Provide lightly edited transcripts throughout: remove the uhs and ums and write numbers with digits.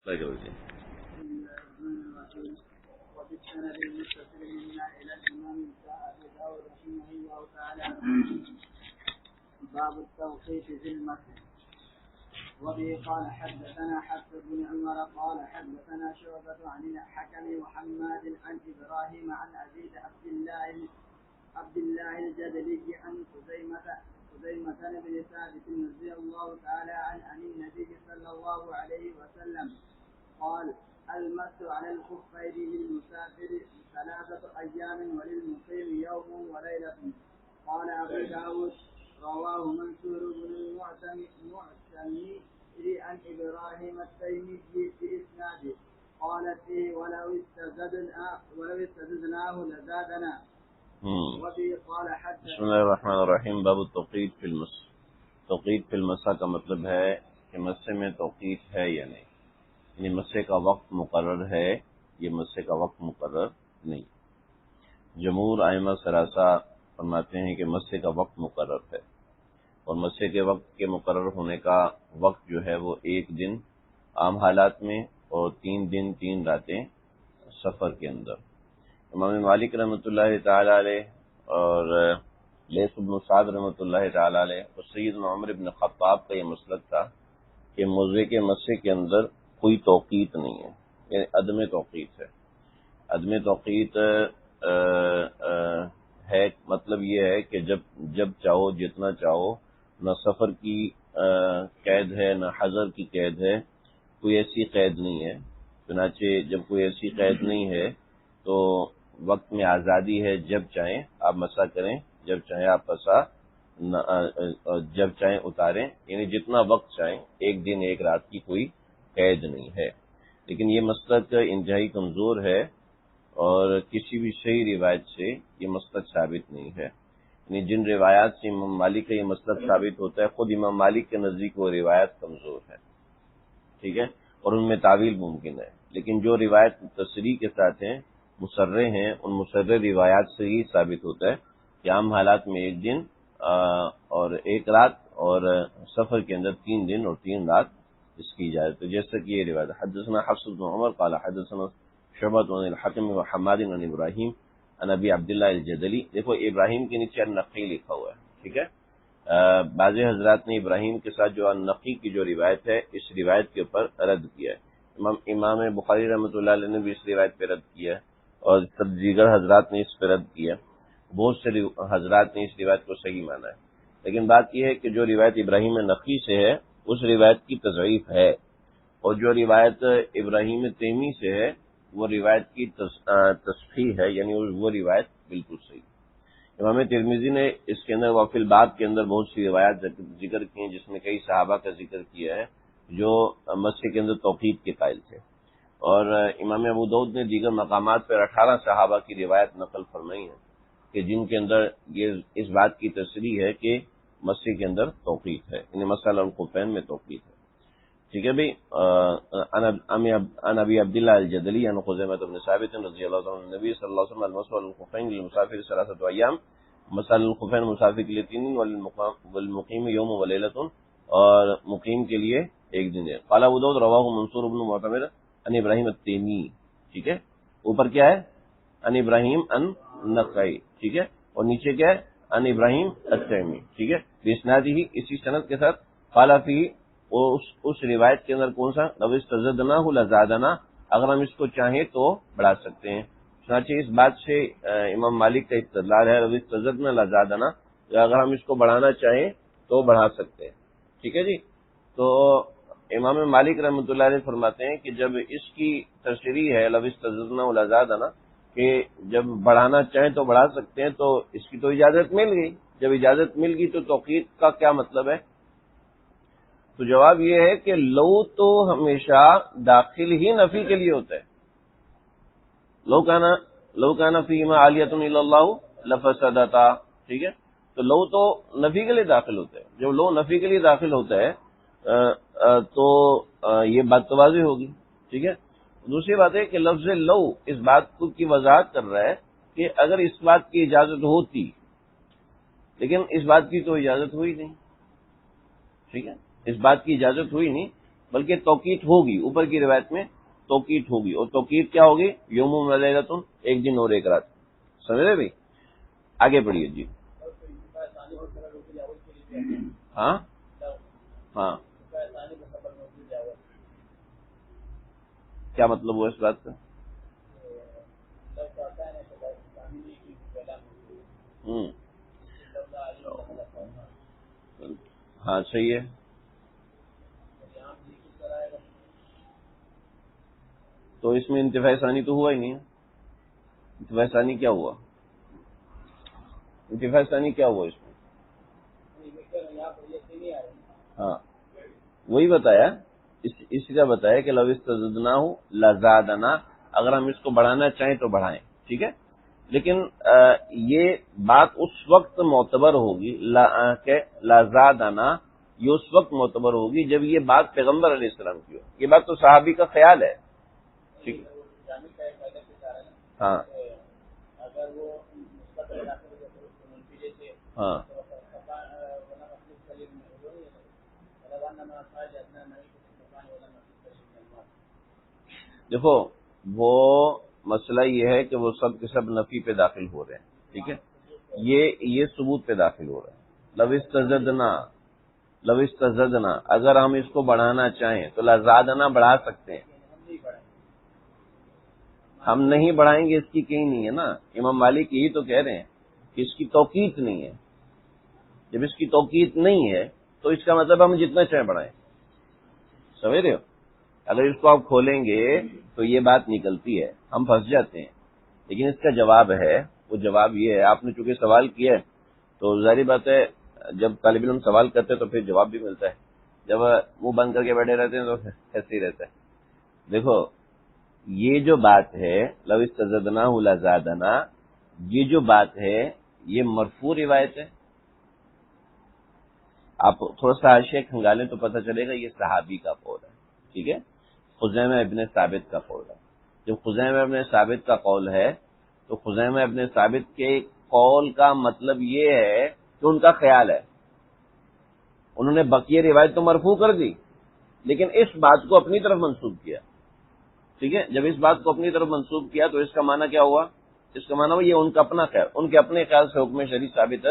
وبالسند المتصل منا إلى الإمام أبي داود رحمه الله تعالى باب التوقيت في المسجد. وبه قال حدثنا حفص بن عمر قال حدثنا شعبة عن الحكم وحماد عن إبراهيم عن أبي عبد الله الجدلي عن خزيمة بن ثابت رضي الله تعالى عن النبي صلى الله عليه وسلم قال المس على الخفين للمسافر 3 أيام وللمقيم يوم وليلة. قال أبو داود رواه منصور بن المعتمر عن إبراهيم التيمي بإسناده قال فيه ولو استزدناه لزادنا. وبه قال حدثنا بسم اللہ الرحمن الرحیم باب التوقیت فی المس. توقیت فی المسا کا مطلب ہے کہ مسے میں توقیت ہے یا نہیں، یعنی مسے کا وقت مقرر ہے، یہ مسے کا وقت مقرر نہیں. جمہور ائمہ ثلاثہ فرماتے ہیں کہ مسے کا وقت مقرر ہے، اور مسے کے وقت کے مقرر ہونے کا وقت جو ہے وہ 1 دن عام حالات میں اور 3 دن 3 راتیں سفر کے اندر. امام مالک رحمۃ اللہ تعالی علیہ اور لیث بن سعد رحمۃ اللہ تعالی علیہ اور سیدنا عمر بن خطاب کا یہ مسلک تھا کہ موضع کے مسے کے اندر کوئی توقیت نہیں ہے، یعنی عدم توقیت ہے. عدم توقیت ہے مطلب یہ ہے کہ جب چاہو جتنا چاہو، نہ سفر کی قید ہے نہ حضر کی قید ہے، کوئی ایسی قید نہیں ہے. چنانچہ جب کوئی ایسی قید نہیں ہے تو وقت میں آزادی ہے، جب چاہیں آپ مسا کریں، جب چاہیں آپ مسا جب چاہیں اتاریں، یعنی جتنا وقت چاہیں، 1 دن 1 رات کی کوئی قید نہیں ہے. لیکن یہ مسلک انتہائی کمزور ہے اور کسی بھی صحیح روایت سے یہ مسلک ثابت نہیں ہے. یعنی جن روایات سے امام مالک کا یہ مسلک ثابت ہوتا ہے، خود امام مالک کے نزدیک وہ روایت کمزور ہے، ٹھیک ہے، اور ان میں تعویل ممکن ہے. لیکن جو روایت تصریح کے ساتھ ہیں، مصرح ہیں، ان مصرح روایات سے ہی ثابت ہوتا ہے کہ عام حالات میں 1 دن اور 1 رات اور سفر کے اندر 3 دن اور 3 رات اس کی اجازت ہے. جیسا کہ یہ روایت حدثنا حفص بن عمر قال حدثنا شعبۃ عن الحکم وحماد عن ابراہیم عن ابی عبداللہ الجدلی. دیکھو ابراہیم کے نیچے النقی لکھا ہوا ہے، ٹھیک ہے. بعض حضرات نے ابراہیم کے ساتھ جو النقی کی جو روایت ہے، اس روایت کے اوپر رد کیا ہے. امام بخاری رحمۃ اللہ علیہ نے بھی اس روایت پہ رد کیا ہے، اور سب دیگر حضرات نے اس پہ رد کیا. بہت سے حضرات نے اس روایت کو صحیح مانا ہے. لیکن بات یہ ہے کہ جو روایت ابراہیم نقی سے ہے اس روایت کی تضعیف ہے، اور جو روایت ابراہیم تیمی سے ہے وہ روایت کی تصحیح ہے، یعنی وہ روایت بالکل صحیح. امام ترمذی نے اس کے اندر وفی الباب کے اندر بہت سی روایات ذکر کی ہیں، جس میں کئی صحابہ کا ذکر کیا ہے جو مسجد کے اندر توقیت کے قائل تھے. اور امام ابو داؤد نے دیگر مقامات پر 18 صحابہ کی روایت نقل فرمائی ہے کہ جن کے اندر یہ اس بات کی تصریح ہے کہ مسجد کے اندر توقیت ہے، یعنی مسئلہ الخفین میں توقیت ہے. ٹھیک ہے بھائی. ان ابی عبداللہ الجدلی عن خزیمہ بن ثابت رضی اللہ عنہ نبی صلی اللہ علیہ وسلم المس على الخفین للمسافر 3 ایام، مسئلہ الخفین مسافر کے لیے 3 دن، والمقیم یوم ولیلۃ، اور مقیم کے لیے 1 دن ہے. قال ابو داؤد رواہ منصور بن المعتمر عن ابراہیم التیمی. ٹھیک ہے، اوپر کیا ہے؟ عن ابراہیم ان نقعی، ٹھیک ہے، اور نیچے کیا ہے؟ عن ابراہیم التیمی، ٹھیک ہے، باسنادہ ہی، اسی سند کے ساتھ. قال فی، اس روایت کے اندر کون سا؟ لو استزدناہ لزادنا، اگر ہم اس کو چاہیں تو بڑھا سکتے ہیں. چنانچہ اس بات سے امام مالک کا استدلال ہے، لو استزدنا لزادنا، اگر ہم اس کو بڑھانا چاہیں تو بڑھا سکتے ہیں. ٹھیک ہے جی. تو امام مالک رحمۃ اللہ علیہ فرماتے ہیں کہ جب اس کی تشریح ہے لو استزدنا لزادنا کہ جب بڑھانا چاہیں تو بڑھا سکتے ہیں، تو اس کی تو اجازت مل گئی. جب اجازت مل گئی تو توقیت کا کیا مطلب ہے؟ تو جواب یہ ہے کہ لو تو ہمیشہ داخل ہی نفی کے لیے ہوتا ہے. لو کانا فیہما عالیۃ الا اللہ لفسدتا، ٹھیک ہے. تو لو تو نفی کے لیے داخل ہوتا ہے. جب لو نفی کے لیے داخل ہوتا ہے تو یہ بات تو واضح ہوگی. ٹھیک ہے. دوسری بات ہے کہ لفظ لو اس بات کی وضاحت کر رہا ہے کہ اگر اس بات کی اجازت ہوتی، لیکن اس بات کی تو اجازت ہوئی نہیں. ٹھیک ہے، اس بات کی اجازت ہوئی نہیں، بلکہ توقیت ہوگی، اوپر کی روایت میں توقیت ہوگی، اور توقیت کیا ہوگی؟ یوم و لیلۃ، ایک دن اور ایک رات. سمجھ رہے بھائی؟ آگے پڑھیے جی. ہاں ہاں، کیا مطلب ہوا اس بات کا؟ ہاں صحیح ہے. تو اس میں انتفاع ثانی تو ہوا ہی نہیں. انتفاع ثانی کیا ہوا؟ انتفاع ثانی کیا ہوا اس میں؟ ہاں وہی بتایا، اس کا بتایا کہ لو استزدنا ہو لزادنا، اگر ہم اس کو بڑھانا چاہیں تو بڑھائیں، ٹھیک ہے. لیکن یہ بات اس وقت معتبر ہوگی کہ لزادنا، یہ اس وقت معتبر ہوگی جب یہ بات پیغمبر علیہ السلام کی ہو. یہ بات تو صحابی کا خیال ہے، ٹھیک ہے. ہاں ہاں دیکھو، وہ مسئلہ یہ ہے کہ وہ سب کے سب نفی پہ داخل ہو رہے ہیں، ٹھیک ہے. یہ ثبوت پہ داخل ہو رہے ہیں. لو استزدنا، اگر ہم اس کو بڑھانا چاہیں تو لزادنا بڑھا سکتے ہیں. ہم نہیں بڑھائیں گے اس کی کہیں نہیں ہے نا. امام مالک یہی تو کہہ رہے ہیں کہ اس کی توقیت نہیں ہے. جب اس کی توقیت نہیں ہے تو اس کا مطلب ہم جتنا چاہیں بڑھائیں. سمجھ رہے ہو؟ اگر اس کو آپ کھولیں گے تو یہ بات نکلتی ہے، ہم پھنس جاتے ہیں. لیکن اس کا جواب ہے، وہ جواب یہ ہے، آپ نے چونکہ سوال کیا ہے تو ظاہری بات ہے جب طالب علم سوال کرتے ہیں تو پھر جواب بھی ملتا ہے. جب منہ بند کر کے بیٹھے رہتے ہیں تو ایسے ہی رہتا ہے. دیکھو یہ جو بات ہے لو استزدنا لزادنا، یہ جو بات ہے یہ مرفوع روایت ہے. آپ تھوڑا سا حاشیہ کھنگالیں تو پتہ چلے گا یہ صحابی کا قول ہے، ٹھیک ہے. خزیمہ ابن ثابت کا قول ہے. جب خزیمہ ابن ثابت کا قول ہے تو خزیمہ ابن ثابت کے قول کا مطلب یہ ہے کہ ان کا خیال ہے. انہوں نے بقیہ روایت تو مرفوع کر دی لیکن اس بات کو اپنی طرف منسوب کیا، ٹھیک ہے. جب اس بات کو اپنی طرف منسوب کیا تو اس کا معنی کیا ہوا؟ اس کا معنی ہوا یہ ان کا اپنا خیال، ان کے اپنے خیال سے حکم شرعی ثابت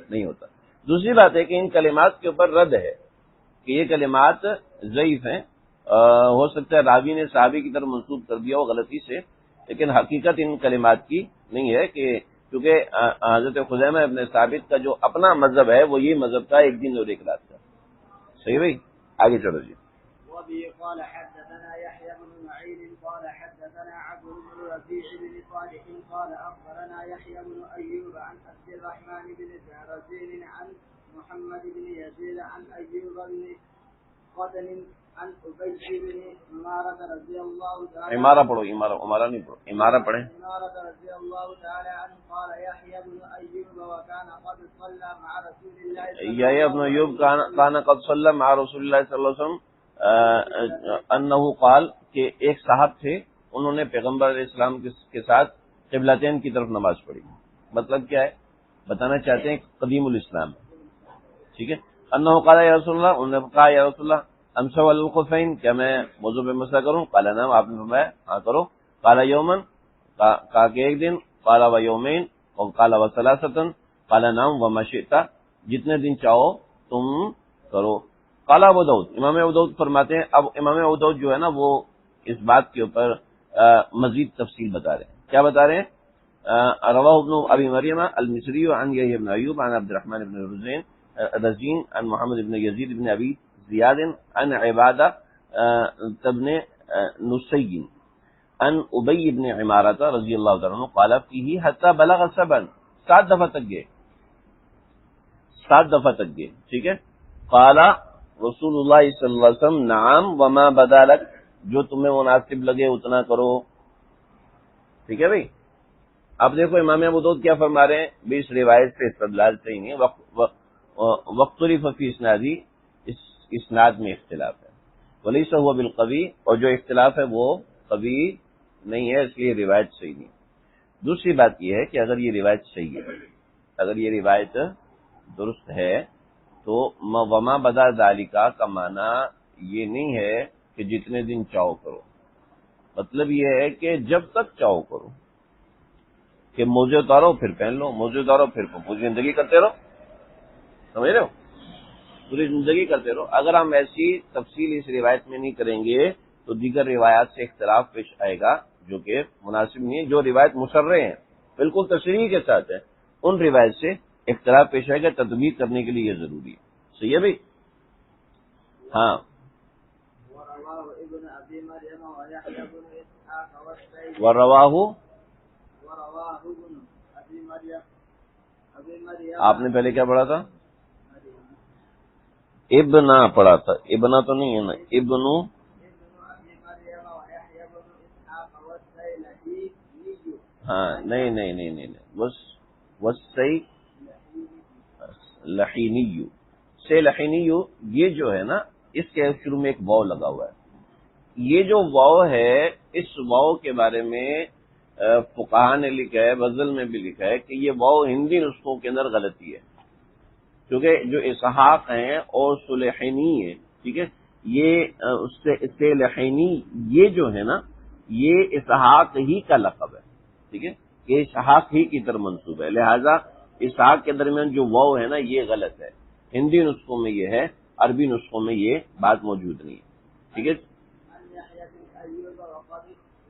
نہیں ہوتا. دوسری بات ہے کہ ان کلمات کے اوپر رد ہے کہ یہ کلمات ضعیف ہیں. ہو سکتا ہے راوی نے صحابی کی طرف منسوب کر دیا ہو غلطی سے، لیکن حقیقت ان کلمات کی نہیں ہے کہ کیونکہ حضرت خزیمہ ابن ثابت کا جو اپنا مذہب ہے وہ یہ مذہب تھا ایک دن اور ایک رات کا. صحیح بھائی؟ آگے چلو جی. وبه قال حدثنا يحيى بن معين قال حدثنا عبد بن ربيع بن صالح قال أخبرنا يحيى بن أيوب عن عبد الرحمن بن زهرزين عن محمد بن يزيد عن أيوب بن قتن عن أبي بن عمارة رضي الله تعالى عمارة پڑھو، عمارة نہیں پڑھو، عمارة پڑھیں. عمارة رضي الله تعالى عنه قال يحيى بن أيوب وكان قد صلى مع رسول الله يحيى بن أيوب كان قد صلى مع رسول الله صلی اللہ علیہ وسلم انه قال کہ ایک صاحب تھے انہوں نے پیغمبر علیہ السلام کے ساتھ قبلتین کی طرف نماز پڑھی. مطلب کیا ہے؟ بتانا چاہتے ہیں قدیم الاسلام، ٹھیک ہے. انه قال یا رسول اللہ، انہوں نے کہا یا رسول اللہ امسح علی الخفین، کیا میں وضو پہ مسح کروں؟ قال نعم، آپ نے فرمایا ہاں کرو. قال یوما، کہا کہ ایک دن. قال و یومین، اور قال و ثلاثۃ. قال نعم وما شئت، جتنے دن چاہو تم کرو. قال ابو داؤد، امام ابو داؤد فرماتے ہیں، اب امام ابو داؤد جو ہے نا وہ اس بات کے اوپر مزید تفصیل بتا رہے ہیں. کیا بتا رہے ہیں؟ رواہ ابن ابی مریم المصری عن یحیی بن ایوب عن عبد الرحمن بن رزین عن محمد بن یزید بن ابی زیاد عن عبادہ ابن نسیین عن ابی بن عمارۃ رضی اللہ تعالیٰ عنہ قال فیہ حتی بلغ 7، 7 دفعہ تک گئے، 7 دفعہ تک گئے، ٹھیک ہے. قال رسول اللہ صلی اللہ علیہ وسلم نعم وما بدا لک، جو تمہیں مناسب لگے اتنا کرو. ٹھیک ہے بھائی. اب دیکھو امام ابو داؤد کیا فرما رہے ہیں بھی اس روایت سے استدلال صحیح نہیں ہے. وختلف فی اسنادی، اس اسناد میں اختلاف ہے. ولیس هو بالقوی، اور جو اختلاف ہے وہ قوی نہیں ہے، اس لیے روایت صحیح نہیں. دوسری بات یہ ہے کہ اگر یہ روایت صحیح ہے، اگر یہ روایت درست ہے تو وما بدا ذالکا کا معنی یہ نہیں ہے کہ جتنے دن چاہو کرو، مطلب یہ ہے کہ جب تک چاہو کرو، کہ موزے اتارو پھر پہن لو، موزے اتارو پھر پوری زندگی کرتے رہو، سمجھ رہے ہو، پوری زندگی کرتے رہو۔ اگر ہم ایسی تفصیل اس روایت میں نہیں کریں گے تو دیگر روایات سے اختلاف پیش آئے گا، جو کہ مناسب نہیں ہے۔ جو روایت مصرح ہیں بالکل تصریح کے ساتھ ہے، ان روایت سے اختلاف پیش آئے گا، تطبیق کرنے کے لیے یہ ضروری ہے۔ صحیح ہے بھائی؟ ہاں۔ ورواه ابن ابي مريم ويحيى بن اسحاق والسيد وَرَوَاهُ، ورواه ابن ابي مريم آپ نے پہلے کیا پڑھا تھا؟ ابنا پڑھا تھا، ابنا تو نہیں ہے نا، ابنو۔ ابن ابي مريم ويحيى بن اسحاق والسيلحي ہاں نہیں، بس وَالسَّيْلَحِينِيُّ، سے لحینیو، یہ جو ہے نا اس کے شروع میں ایک واو لگا ہوا ہے۔ یہ جو واو ہے، اس واو کے بارے میں فقہاء نے لکھا ہے، غزل میں بھی لکھا ہے کہ یہ واو ہندی نسخوں کے اندر غلطی ہے، کیونکہ جو اسحاق ہیں اور سلیحینی ہے، ٹھیک ہے، یہ سے لحینی، یہ جو ہے نا یہ اسحاق ہی کا لقب ہے، ٹھیک ہے، یہ اسحاق ہی کی طرف منسوب ہے، لہذا اسحاق کے درمیان جو واو ہے نا یہ غلط ہے۔ ہندی نسخوں میں یہ ہے، عربی نسخوں میں یہ بات موجود نہیں ہے، ٹھیک ہے۔ عن يحيى بن ايوب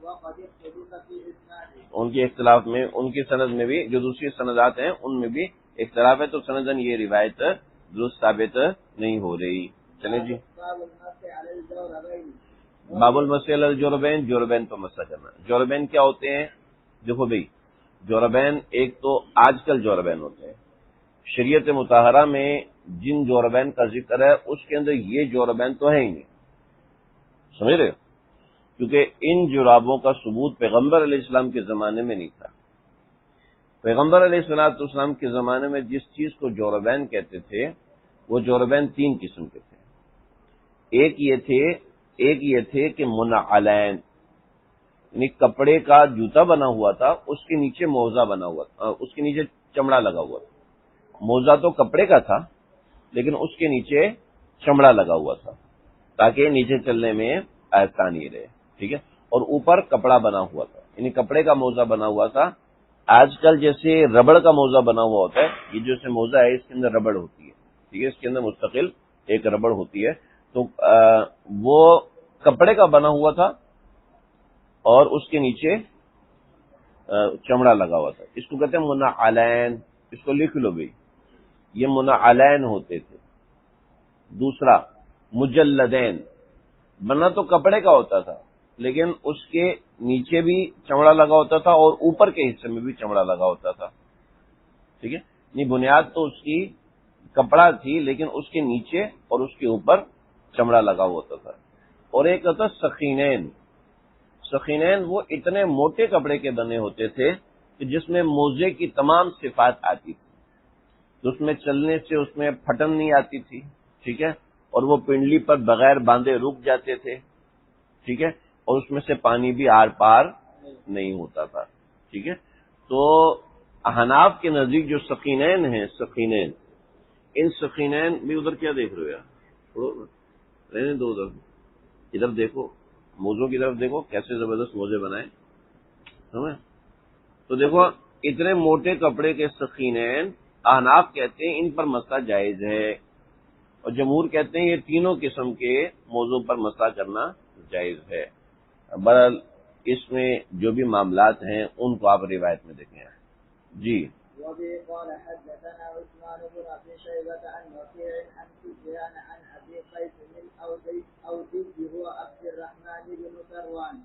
وقد اختلف في اسناده، ان کے اختلاف میں، ان کی سند میں بھی جو دوسری سندات ہیں ان میں بھی اختلاف ہے، تو سندن یہ روایت درست ثابت نہیں ہو رہی۔ چلیں جی، باب المسح على الجوربين. باب المسح علی الجوربین، جوربین پر مسح کرنا۔ جوربین کیا ہوتے ہیں؟ دیکھو بھئی، جوربین ایک تو آج کل جوربین ہوتے ہیں، شریعت مطہرہ میں جن جوربین کا ذکر ہے اس کے اندر یہ جوربین تو ہے ہی نہیں، سمجھ رہے ہو، کیونکہ ان جرابوں کا ثبوت پیغمبر علیہ السلام کے زمانے میں نہیں تھا۔ پیغمبر علیہ السلام کے زمانے میں جس چیز کو جوربین کہتے تھے وہ جوربین تین قسم کے تھے۔ ایک یہ تھے کہ منعلین، یعنی کپڑے کا جوتا بنا ہوا تھا، اس کے نیچے موزہ بنا ہوا تھا، اس کے نیچے چمڑا لگا ہوا تھا۔ موزہ تو کپڑے کا تھا لیکن اس کے نیچے چمڑا لگا ہوا تھا تاکہ نیچے چلنے میں آسانی رہے، ٹھیک ہے، اور اوپر کپڑا بنا ہوا تھا، یعنی کپڑے کا موزہ بنا ہوا تھا۔ آج کل جیسے ربڑ کا موزہ بنا ہوا ہوتا ہے، یہ جیسے موزہ ہے اس کے اندر ربڑ ہوتی ہے، ٹھیک ہے، اس کے اندر مستقل ایک ربڑ ہوتی ہے، تو وہ کپڑے کا بنا ہوا تھا اور اس کے نیچے چمڑا لگا ہوا تھا، اس کو کہتے ہیں منعلین۔ اس کو لکھ لو بھائی، یہ منعلین ہوتے تھے۔ دوسرا مجلدین، بنا تو کپڑے کا ہوتا تھا لیکن اس کے نیچے بھی چمڑا لگا ہوتا تھا اور اوپر کے حصے میں بھی چمڑا لگا ہوتا تھا، ٹھیک ہے، نہیں بنیاد تو اس کی کپڑا تھی لیکن اس کے نیچے اور اس کے اوپر چمڑا لگا ہوتا تھا۔ اور ایک ہوتا سخینین۔ سخینین وہ اتنے موٹے کپڑے کے بنے ہوتے تھے کہ جس میں موزے کی تمام صفات آتی تھی، اس میں چلنے سے اس میں پھٹن نہیں آتی تھی، ٹھیک ہے، اور وہ پنڈلی پر بغیر باندھے رک جاتے تھے، ٹھیک ہے، اور اس میں سے پانی بھی آر پار نہیں ہوتا تھا، ٹھیک ہے۔ تو احناف کے نزدیک جو سخینین ہیں، سخینین، ان سخینین بھی، ادھر کیا دیکھ رہے ہو یار، چھوڑو رہنے دو، ادھر دیکھو، موزوں کی طرف دیکھو کیسے زبردست موزے بنائے، سمجھ؟ تو دیکھو اتنے موٹے کپڑے کے سخینین، احناف کہتے ہیں ان پر مسح جائز ہے، اور جمہور کہتے ہیں یہ تینوں قسم کے موضوع پر مسح کرنا جائز ہے۔ بہرحال اس میں جو بھی معاملات ہیں ان کو آپ روایت میں دیکھیں جی۔ وبه قال حدثنا عثمان بن ابي شيبه عن وكيع عن سفيان عن ابي قيس الاودي هو عبد الرحمن بن ثروان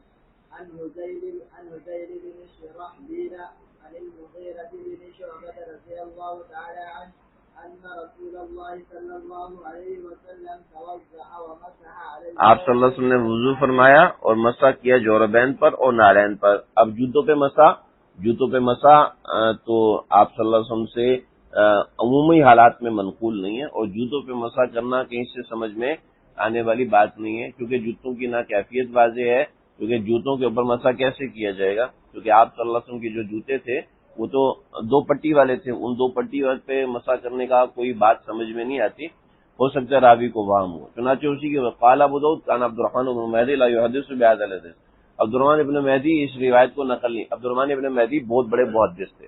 عن هزيل بن شرحبيل عن المغيرة بن شعبة رضي الله تعالى عنه ان رسول الله صلى الله عليه وسلم توضأ ومسح على آپ صلی اللہ علیہ وسلم نے وضو فرمایا اور مسح کیا جوربین پر اور نالین پر۔ اب جوتوں پہ مسح تو آپ صلی اللہ علیہ وسلم سے عمومی حالات میں منقول نہیں ہے، اور جوتوں پہ مسح کرنا کہیں سے سمجھ میں آنے والی بات نہیں ہے، کیونکہ جوتوں کی نا کیفیت واضح ہے، کیونکہ جوتوں کے اوپر مسح کیسے کیا جائے گا، کیونکہ آپ صلی اللہ علیہ وسلم کے جو جوتے تھے وہ تو دو پٹی والے تھے، ان دو پٹی والے پہ مسح کرنے کا کوئی بات سمجھ میں نہیں آتی، ہو سکتا ہے راوی کو وہم ہو. چنانچہ اسی کے قال ابو داؤد کان عبد الرحمن بن مہدی لا يحدث بهذا الحديث. عبد الرحمن ابن مہدی اس روایت کو نقل نہیں. عبد الرحمن ابن مہدی بہت بڑے محدث تھے.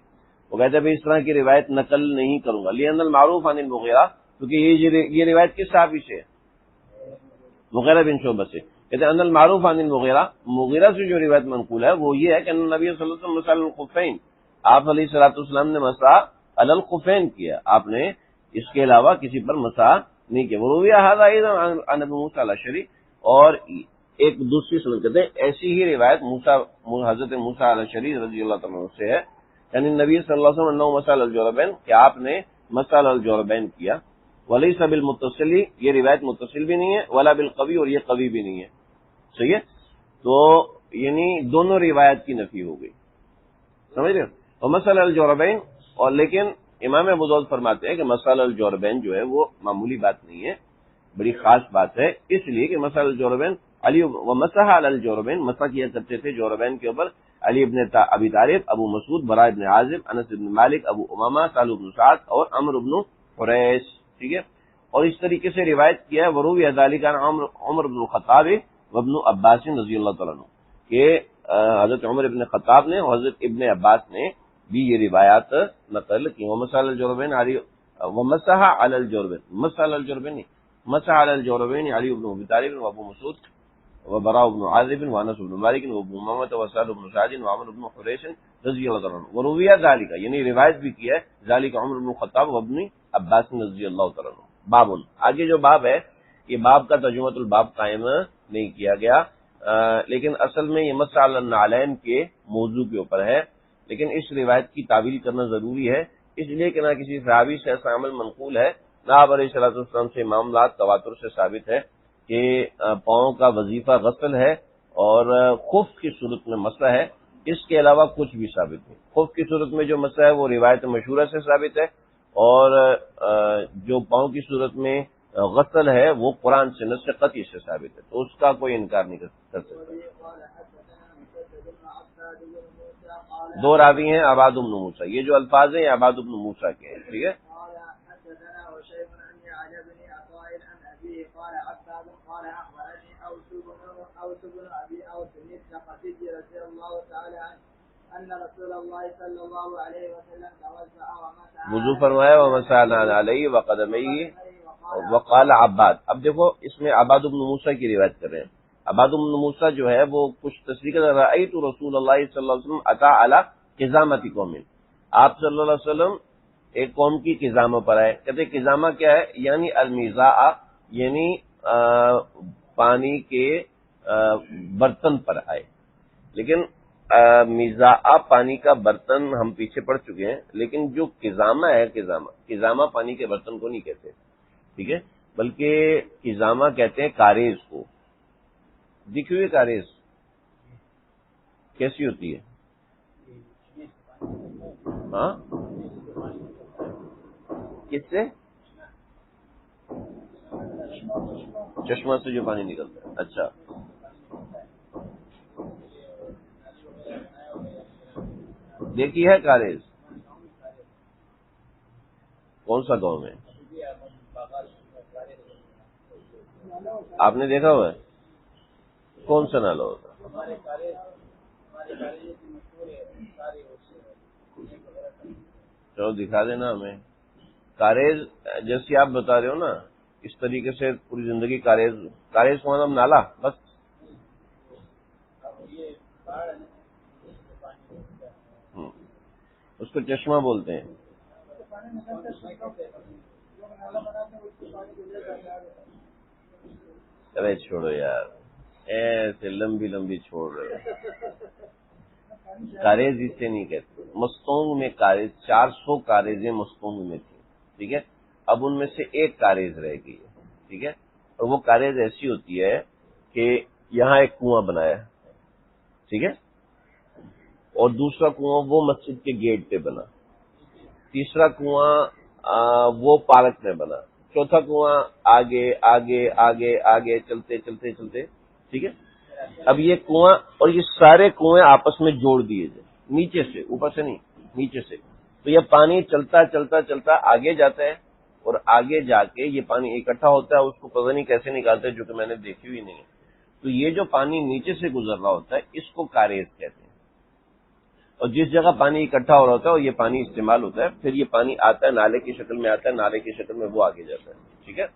وہ کہتے ہیں اس طرح کی روایت نقل نہیں کروں گا. لأن المعروف عن المغیرہ، کیونکہ یہ روایت کس صحابی سے ہے؟ مغیرہ بن شعبہ سے. کہتے ہیں ان المعروف عن المغیرہ، مغیرہ سے جو روایت منقول ہے وہ یہ ہے کہ نبی صلی اللہ علیہ وسلم مسح الخفین، آپ علیہ الصلوۃ والسلام نے مسح علی الخفین کیا، آپ نے اس کے علاوہ کسی پر مسح نہیں کیا. وروی ھذا ایضا عن ابو موسیٰ الاشعری، اور ایک دوسری سند کہتے ہیں ایسی ہی روایت حضرت موسیٰ الاشعری رضی اللہ تعالیٰ عنہ سے ہے، یعنی نبی صلی اللہ علیہ وسلم انه مسح علی الجوربین، کہ آپ نے مسح علی الجوربین کیا. ولیس بالمتصل، یہ روایت متصل بھی نہیں ہے، ولا بالقوی، اور یہ قوی بھی نہیں ہے. صحیح ہے، تو یعنی دونوں روایت کی نفی ہو گئی، سمجھ رہے ہو. ومسح علی الجوربین، اور لیکن امام ابو داؤد فرماتے ہیں کہ مسح علی الجوربین جو ہے وہ معمولی بات نہیں ہے، بڑی خاص بات ہے، اس لیے کہ مسح علی الجوربین علی ومسح علی الجوربین، مسح کیا کرتے تھے جوربین کے اوپر علی ابن ابی طالب، ابو مسعود، براء ابن عازب، انس بن مالک، ابو امامہ، سہل بن سعد اور عمرو بن حریث. ٹھیک ہے، اور اس طریقے سے روایت کیا ہے وروی ذالک عن عمر بن الخطاب وابن عباس رضی اللہ تعالیٰ عنہ، کہ حضرت عمر ابن خطاب نے اور حضرت ابن عباس نے بھی یہ روایات نقل کی. ومسح علی الجوربین علی ومسح علی الجوربین، مسح علی الجوربین نہیں، مسح علی الجوربین علی بن ابی طالب وابو مسعود وبراء بن عازب وانس بن مالک وابو امامہ وسہل بن سعد وعمر بن حریث رضی اللہ تعالیٰ عنہ. وروی ذالک، یعنی روایت بھی کیا ہے ذالک عمر بن الخطاب وابن عباس رضی اللہ تعالیٰ عنہ. باب، آگے جو باب ہے یہ باب کا ترجمۃ الباب قائم نہیں کیا گیا، لیکن اصل میں یہ مسح علی النعلین کے موضوع کے اوپر ہے، لیکن اس روایت کی تعویل کرنا ضروری ہے، اس لیے کہ نہ کسی صحابی سے ایسا عمل منقول ہے، نہ آپ علیہ الصلوۃ والسلام سے معاملات تواتر سے ثابت ہے کہ پاؤں کا وظیفہ غسل ہے اور خف کی صورت میں مسح ہے. اس کے علاوہ کچھ بھی ثابت نہیں. خف کی صورت میں جو مسح ہے وہ روایت مشہورہ سے ثابت ہے، اور جو پاؤں کی صورت میں غسل ہے وہ قرآن سے نص قطعی سے ثابت ہے، تو اس کا کوئی انکار نہیں کر سکتا. دو راوی ہیں عباد بن موسیٰ، یہ جو الفاظ ہیں یہ عباد بن موسیٰ کے ہیں. ٹھیک ہے، وضو فرمایا ومسح علیہ وقدمیہ وقال عباد. اب دیکھو اس میں عباد بن موسیٰ کی روایت کر رہے ہیں. عباد بن موسیٰ جو ہے وہ کچھ تصریح کر رہا ہے، رأیت رسول اللہ صلی اللہ علیہ وسلم اتی علی قزامۃ قوم، آپ صلی اللہ علیہ وسلم ایک قوم کی قزامہ پر آئے. کہتے ہیں قزامہ کیا ہے؟ یعنی المیزاء، یعنی پانی کے برتن پر آئے. لیکن میزاء پانی کا برتن ہم پیچھے پڑ چکے ہیں، لیکن جو قزامہ ہے، قزامہ پانی کے برتن کو نہیں کہتے، ٹھیک ہے، بلکہ قزامہ کہتے ہیں کاریز کو. دیکھی ہوئی کاریز کیسی ہوتی ہے؟ ہاں، کس سے؟ چشمہ سے جو پانی نکلتا ہے. اچھا، دیکھی ہے کاریز؟ کون سا گاؤں میں آپ نے دیکھا ہوا ہے؟ کون سا نالا ہوتا؟ چلو دکھا دینا ہمیں. کاریز جیسی آپ بتا رہے ہو نا، اس طریقے سے پوری زندگی کاریز کو ہم نالا بس. اس کو چشمہ بولتے ہیں. ارے چھوڑو یار، ایسے لمبی لمبی چھوڑ رہے. کاریز اس سے نہیں کہتے. مستونگ میں کاریز 400 کاریزیں مستونگ میں تھی، ٹھیک ہے، اب ان میں سے ایک کاریز رہ گئی ہے، ٹھیک ہے، اور وہ کاریز ایسی ہوتی ہے کہ یہاں ایک کنواں بنایا، ٹھیک ہے، اور دوسرا کنواں وہ مسجد کے گیٹ پہ بنا، تیسرا کنواں وہ پارک میں بنا، چوتھا کنواں آگے آگے آگے آگے چلتے چلتے چلتے، ٹھیک ہے. اب یہ کنواں اور یہ سارے کنویں آپس میں جوڑ دیے جائیں نیچے سے، اوپر سے نہیں، نیچے سے. تو یہ پانی چلتا چلتا چلتا آگے جاتا ہے، اور آگے جا کے یہ پانی اکٹھا ہوتا ہے، اس کو پتہ نہیں کیسے نکالتے ہیں، جو کہ میں نے دیکھی ہوئی نہیں ہے. تو یہ جو پانی نیچے سے گزر رہا ہوتا ہے اس کو کاریز کہتے ہیں. اور جس جگہ پانی اکٹھا ہو رہا ہوتا ہے اور یہ پانی استعمال ہوتا ہے، پھر یہ پانی آتا ہے نالے کی شکل میں، آتا ہے نالے کی شکل میں، وہ آگے جاتا ہے. ٹھیک ہے.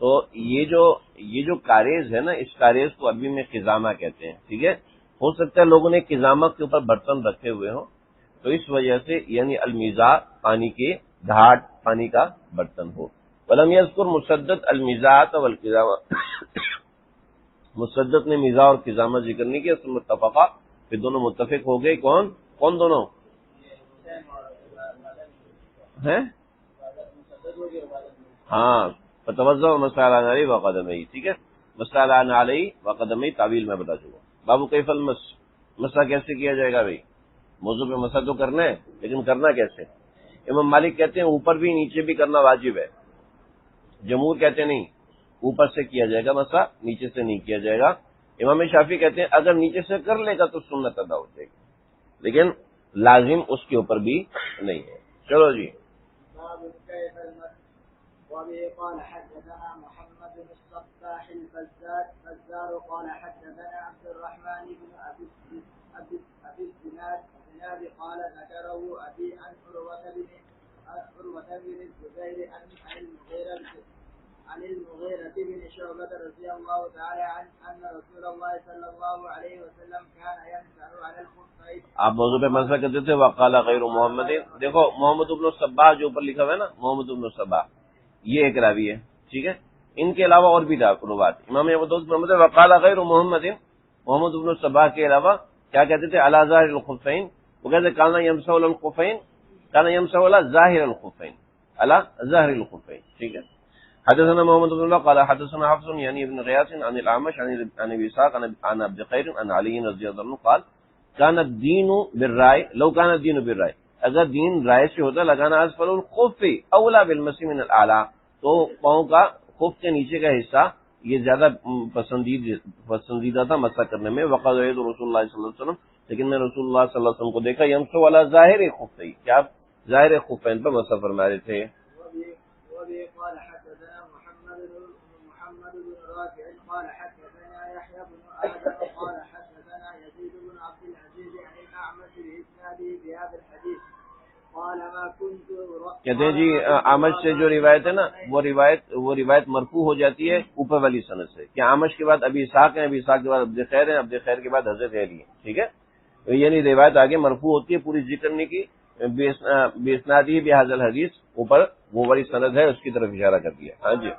تو یہ جو کاریز ہے نا، اس کاریز کو عربی میں خزامہ کہتے ہیں. ٹھیک ہے. ہو سکتا ہے لوگوں نے خزامہ کے اوپر برتن رکھے ہوئے ہوں، تو اس وجہ سے یعنی المیزا پانی کے گھاٹ، پانی کا برتن ہو. ولم یذکر مسدد المیزات والخزامہ، مسدد نے میزا اور خزامہ ذکر نہیں کیا. اس متفقہ، پھر دونوں متفق ہو گئے. کون دونوں ہیں؟ ہاں، فتوضا مسائل علی وقدمی. ٹھیک ہے. مسائل علی وقدمی تعویل میں بتا چکا. بابو کیف المس، مسح کیسے کیا جائے گا بھائی؟ موضوع پہ مسح تو کرنا ہے، لیکن کرنا کیسے؟ امام مالک کہتے ہیں اوپر بھی نیچے بھی کرنا واجب ہے. جمہور کہتے ہیں نہیں، اوپر سے کیا جائے گا مسح، نیچے سے نہیں کیا جائے گا. امام شافعی کہتے ہیں اگر نیچے سے کر لے گا تو سنت ادا ہو جائے گی، لیکن لازم اس کے اوپر بھی نہیں ہے. چلو جی. وبه قال حدثنا محمد بن الصباح البزار قال حدثنا عبد الرحمن بن ابي الزناد قال ذكره ابي عن عروة بن الزبير عن المغيرة بن شعبة رضي الله تعالى عنه أن رسول الله صلى الله عليه وسلم كان يمسح على الخفين. آپ موضوع پہ مسئلہ کرتے تھے وقال غیر محمد. دیکھو محمد بن الصباح جو اوپر لکھا ہوا ہے نا، محمد بن الصباح یہ ایک راوی ہے. ٹھیک ہے. ان کے علاوہ اور بھی روات. امام ابو داؤد فرماتے ہیں وقال غیر محمد، محمد بن الصباح کے علاوہ کیا کہتے تھے؟ علی ظاہر الخفین. وہ کہتے کان یمسح علی الخفین، کان یمسح علی ظاہر الخفین، علی ظاہر الخفین. ٹھیک ہے. حدثنا محمد بن الله قال حدثنا حفص يعني ابن غياث عن الأعمش عن ابي اسحاق عن عبد الخير عن علي رضي الله عنه قال كان الدين بالرأي لو كان الدين بالرأي، اگر دین رائے سے ہوتا لگانا اسفل الخف اولا بالمسح من الاعلى، تو پاؤں کا خف کے نیچے کا حصہ یہ زیادہ پسندیدہ تھا مسح کرنے میں. وقد رأيت رسول اللہ صلی اللہ علیہ وسلم، لیکن میں رسول اللہ صلی اللہ علیہ وسلم کو دیکھا يمسح على ظاہر خفین، کیا ظاہر خفین پر مسح فرما رہے تھے. قال حدثنا محمد بن رافع قال حدثنا يحيى بن آدم قال حدثنا يزيد بن عبد العزيز عن الأعمش بإسناده بهذا الحديث قال ما كنت. کہتے ہیں جی اعمش سے جو روایت ہے نا، وہ روایت مرفوع ہو جاتی ہے اوپر والی سند سے، کہ اعمش کے بعد ابی اسحاق ہیں، ابی اسحاق کے بعد عبد خیر ہیں، عبد خیر کے بعد حضرت علی ہیں. ٹھیک ہے. یعنی روایت آگے مرفوع ہوتی ہے، پوری ذکر نہیں کی. بِإِسْنَادِهِ بِهَذَا الْحَدِيث، اوپر وہ والی سند ہے، اس کی طرف اشارہ کر دیا. ہاں جی.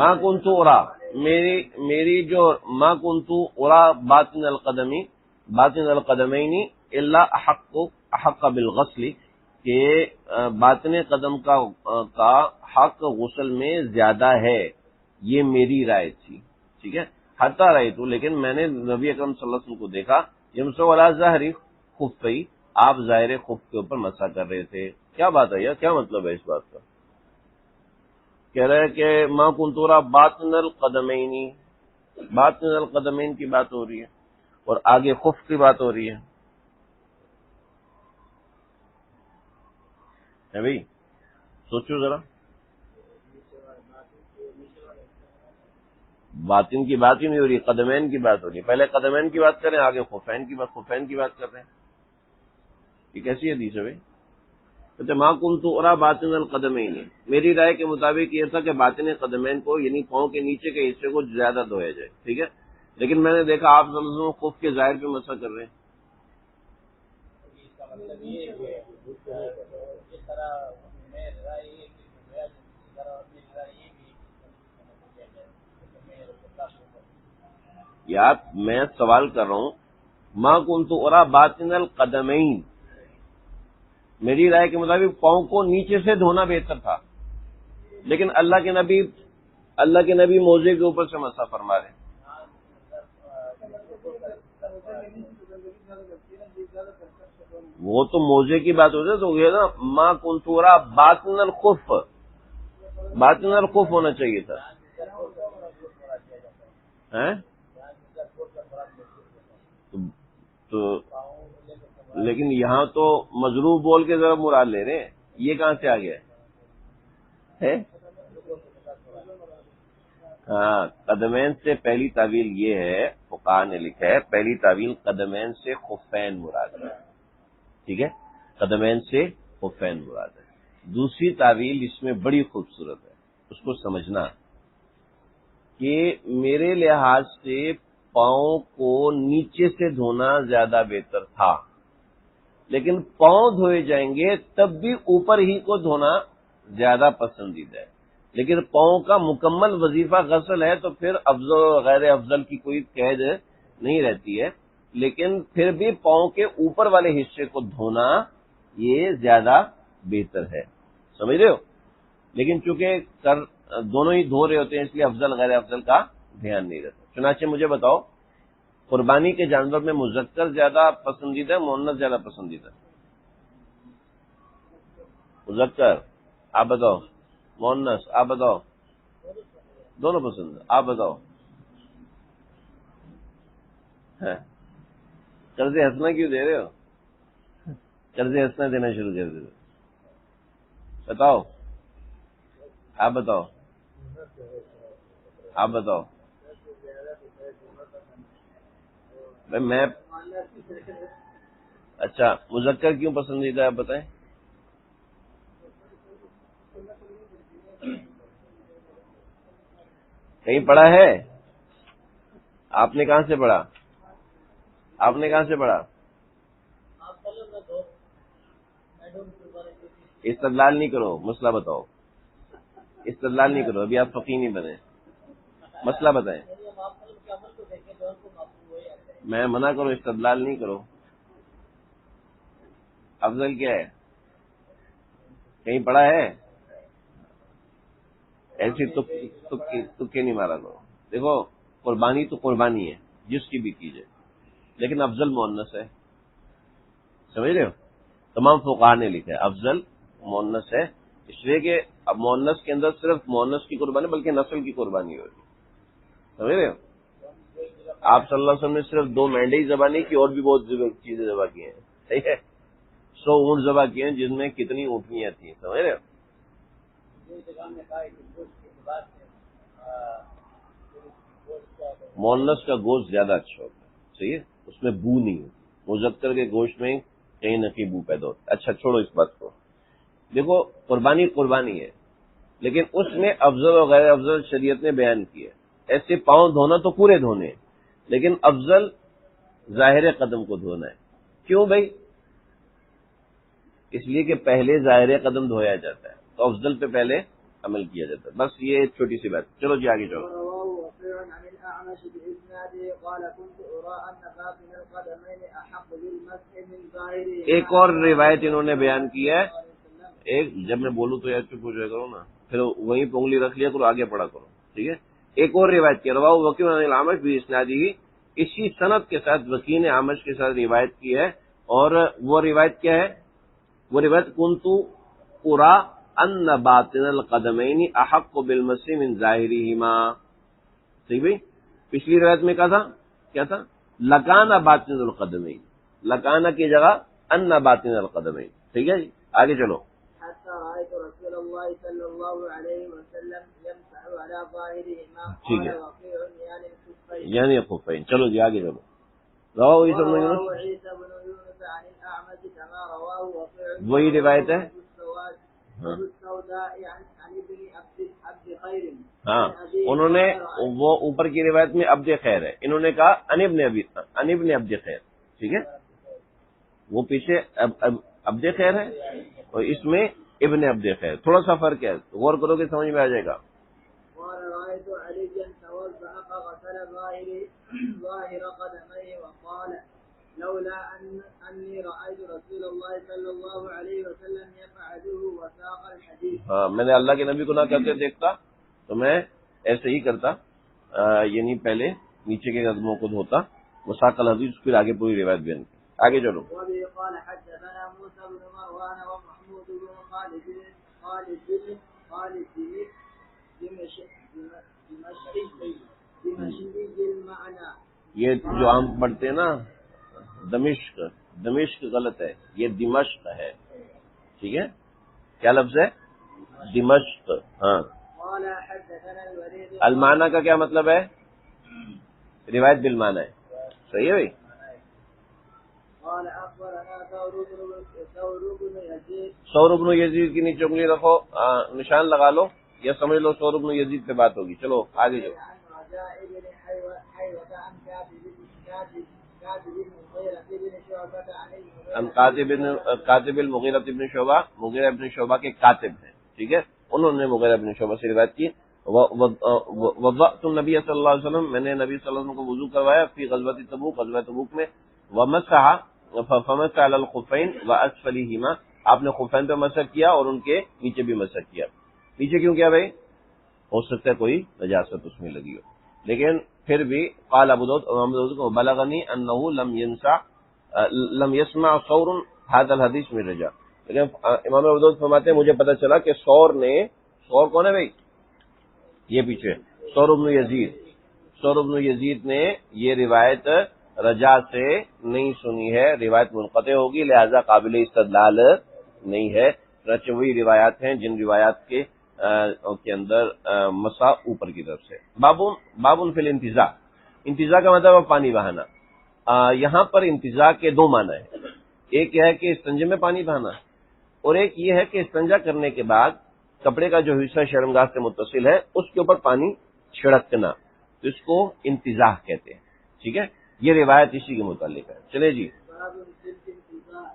ما كنت ارا، میری جو ما كنت ارا باطن القدمین الا احق بالغسل، کہ باطن قدم کا حق غسل میں زیادہ ہے، یہ میری رائے تھی. ٹھیک ہے. حتی رأیت، لیکن میں نے نبی اکرم صلی اللہ علیہ وسلم کو دیکھا یمسح علی ظاہر خفی، آپ ظاہر خف کے اوپر مسح کر رہے تھے. کیا بات ہے یار، کیا مطلب ہے اس بات کا؟ کہہ رہے کہ ما کنت ارا باطن القدمین، باطن القدمین کی بات ہو رہی ہے اور آگے خف کی بات ہو رہی ہے. بھائی سوچو ذرا، باطن کی بات ہی نہیں ہو رہی، قدمین کی بات ہو رہی ہے. پہلے قدمین کی بات کریں، آگے خفین کی بات کر رہے ہیں. یہ کیسی حدیث ہے بھائی؟ کہتے ما کنت ارا باطن القدمین، میری رائے کے مطابق یہ تھا کہ باطن قدمین کو یعنی پاؤں کے نیچے کے حصے کو زیادہ دھویا جائے. ٹھیک ہے. لیکن میں نے دیکھا آپ صلی اللہ علیہ وسلم خف کے ظاہر پہ مسح کر رہے ہیں. یار میں سوال کر رہا ہوں، ما کنت ارا باطن القدمین، میری رائے کے مطابق پاؤں کو نیچے سے دھونا بہتر تھا، لیکن اللہ کے نبی موزے کے اوپر سے مسح فرما رہے ہیں. وہ تو موزے کی بات ہوتی ہے، تو یہ نا ما کنت ارا باطن الخف، باطن الخف ہونا چاہیے تھا. تو لیکن یہاں تو مضروب بول کے ذرا مراد لے رہے ہیں، یہ کہاں سے آ گیا ہے؟ ہاں، قدمین سے پہلی تعویل یہ ہے، فقہاء نے لکھا ہے پہلی تعویل قدمین سے خفین مراد ہے، ٹھیک ہے، قدمین سے خفین مراد ہے۔ دوسری تعویل اس میں بڑی خوبصورت ہے، اس کو سمجھنا کہ میرے لحاظ سے پاؤں کو نیچے سے دھونا زیادہ بہتر تھا، لیکن پاؤں دھوئے جائیں گے تب بھی اوپر ہی کو دھونا زیادہ پسندیدہ ہے، لیکن پاؤں کا مکمل وظیفہ غسل ہے تو پھر افضل اور غیر افضل کی کوئی قید نہیں رہتی ہے، لیکن پھر بھی پاؤں کے اوپر والے حصے کو دھونا یہ زیادہ بہتر ہے، سمجھ رہے ہو؟ لیکن چونکہ دونوں ہی دھو رہے ہوتے ہیں اس لیے افضل غیر افضل کا دھیان نہیں رہتا۔ چنانچہ مجھے بتاؤ قربانی کے جانور میں مذکر زیادہ پسندیدہ ہے مؤنث زیادہ پسندیدہ؟ مذکر آپ بتاؤ، مؤنث آپ بتاؤ، دونوں پسند ہے، آپ بتاؤ۔ قرض ہنسنا کیوں دے رہے ہو؟ قرض ہنسنا دینا شروع کر دے، بتاؤ، آپ بتاؤ، آپ بتاؤ۔ میں اچھا مذکر کیوں پسندیدہ ہے آپ بتائیں؟ کہیں پڑھا ہے؟ آپ نے کہاں سے پڑھا؟ آپ نے کہاں سے پڑھا؟ استدلال نہیں کرو، مسئلہ بتاؤ، استدلال نہیں کرو، ابھی آپ فقیہ نہیں بنے، مسئلہ بتائیں۔ میں منع کرو، استدلال نہیں کرو، افضل کیا ہے؟ کہیں پڑھا ہے؟ ایسی تکے نہیں مارا کرو۔ دیکھو قربانی تو قربانی ہے جس کی بھی کیجئے، لیکن افضل مؤنث ہے، سمجھ رہے ہو؟ تمام فقہاء نے لکھا ہے افضل مؤنث ہے، اس لیے کہ اب مؤنث کے اندر صرف مؤنث کی قربانی بلکہ نسل کی قربانی ہوگی، سمجھ رہے ہو؟ آپ صلی اللہ علیہ وسلم نے صرف 2 مینڈے ہی ذبح نہیں کی، اور بھی بہت چیزیں ذبح کی ہیں، صحیح ہے؟ 100 اونٹ ذبح کیے ہیں جن میں کتنی اونٹنیاں تھیں، سمجھ رہے ہو؟ مؤنث کا گوشت زیادہ اچھا ہوتا ہے، صحیح ہے، اس میں بو نہیں ہوتی، مذکر کے گوشت میں کہیں نہ کہیں بو پیدا ہوتا ہے۔ اچھا چھوڑو اس بات کو، دیکھو قربانی قربانی ہے، لیکن اس میں افضل اور غیر افضل شریعت نے بیان کیا ہے۔ ایسے پاؤں دھونا تو پورے دھونے ہیں، لیکن افضل ظاہر قدم کو دھونا ہے۔ کیوں بھائی؟ اس لیے کہ پہلے ظاہر قدم دھویا جاتا ہے تو افضل پہ پہلے عمل کیا جاتا ہے، بس یہ چھوٹی سی بات۔ چلو جی آگے چلو۔ ایک اور روایت انہوں نے بیان کی ہے، ایک جب میں بولوں تو یار چپ ہو جائے کرو نا، پھر وہیں پہ انگلی رکھ لیا کرو، آگے پڑھا کرو، ٹھیک ہے؟ ایک اور روایت کی رواہ وکیع عن الاعمش باسنادہ، اسی سند کے ساتھ وکیع نے اعمش کے ساتھ روایت کی ہے، اور وہ روایت کیا ہے؟ وہ روایت کنت ارى ان باطن القدمین احق بالمس من ظاہرہما، صحیح بھائی؟ پچھلی روایت میں کیا تھا؟ لکان باطن القدمین، لکان کی جگہ ان باطن القدمین، ٹھیک ہے جی؟ آگے چلو۔ ٹھیک ہے، یعنی خفین، چلو جی آگے چلو۔ رواہ عیسی بن یونس، وہی روایت ہے، ہاں انہوں نے وہ اوپر کی روایت میں عبد خیر ہے، انہوں نے کہا ان ابن عبد خیر، ٹھیک ہے؟ وہ پیچھے عبد خیر ہے اور اس میں ابن عبد خیر، تھوڑا سا فرق ہے، غور کرو گے سمجھ میں آ جائے گا۔ لولا انی رأيت رسول اللہ صلی اللہ علیہ وسلم يفعله وساق الحديث، ہاں میں نے اللہ کے نبی کو نہ کرتے دیکھتا تو میں ایسے ہی کرتا، یعنی پہلے نیچے کے قدموں کو دھوتا، وساق الحدیث، پھر آگے پوری روایت بیان کی۔ آگے چلو۔ وبه قال حدثنا موسى بن مروان ومحمود بن خالد دمشقی المعنى، یہ جو ہم پڑھتے ہیں نا دمشق، دمشق غلط ہے، یہ دمشق ہے، ٹھیک ہے؟ کیا لفظ ہے؟ دمشق. ہاں، قال حدثنا الوليد المعنی کا کیا مطلب ہے؟ روایت بالمعنی ہے. صحیح ہے بھائی؟ قال اخبرنا ثور بن يزيد ثور بن یزید کی نیچے انگلی رکھو، نشان لگا لو یا سمجھ لو ثور بن یزید پہ بات ہوگی. چلو آگے جاؤ. عن رجاء بن حيوة عن كاتب المغيرة بن شعبة عن کاتب المغیرہ بن شعبہ، مغیرہ بن شعبہ کے کاتب ہیں، ٹھیک ہے؟ انہوں نے مغیرہ بن شعبہ سے روایت کی. وضعت النبی صلی اللہ علیہ وسلم، میں نے نبی صلی اللہ علیہ وسلم کو وضو کروایا فی غزوۃ تبوک، غزوہ تبوک میں. ومسح فمسح علی الخفین واسفلہما، آپ نے خفین پہ مسح کیا اور ان کے نیچے بھی مسح کیا. نیچے کیوں کیا بھائی؟ ہو سکتا ہے کوئی نجاست اس میں لگی ہو، لیکن پھر بھی قال ابو داؤد کو بلغنی انہ لم يسمع ثور هذا الحدیث من رجاء. لیکن امام ابو داؤد فرماتے ہیں مجھے پتہ چلا کہ ثور کون ہے بھائی؟ یہ پیچھے ثور بن یزید نے یہ روایت رجاء سے نہیں سنی ہے، روایت منقطع ہوگی، لہذا قابل استدلال نہیں ہے. وہی روایات ہیں جن روایات کے اندر مسا اوپر کی طرف سے. بابن فی الانتزاع، انتزاع کا مطلب ہے پانی بہانا. یہاں پر انتزاع کے دو معنی ہیں، ایک یہ ہے کہ استنجے میں پانی بہانا، اور ایک یہ ہے کہ استنجا کرنے کے بعد کپڑے کا جو حصہ شرمگاہ سے متصل ہے اس کے اوپر پانی چھڑکنا، تو اس کو انتزاع کہتے ہیں. ٹھیک ہے، یہ روایت اسی کے متعلق ہے. چلے جی. باب السلك الانتزاع